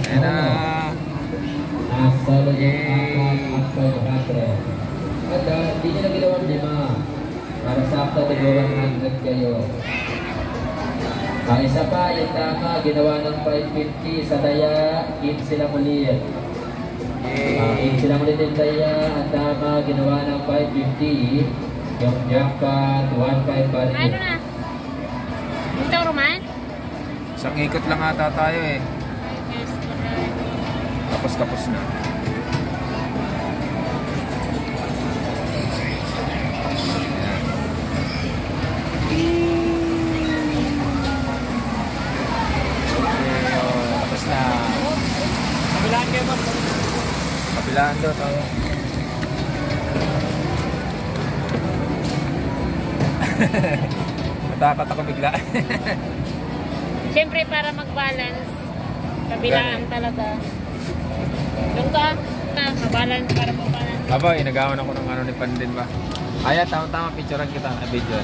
Ayan na. At hindi nyo na ginawang 5 para sa after the 100 kayo. Ang isa pa, yung tama, ginawa ng 550 sa daya, 15 lang ulit. 15 lang ulit yung daya, ang tama, ginawa ng 550. Yung jackpot, 1.5 pa rin. Ano na? Ito, Roman? Isang ikot lang ata tayo eh. Tapos na. Tapos na. Kabilaan kayo ba? Kabilaan doon. Oh. Natakot ako bigla. Siyempre, para mag-balance, kabilaan talaga. Doon ka, mabalance para mag-balance. Aba, inagawan ako ng ano ni Pandin ba? Aya, tama-tama, picturean kita. Video.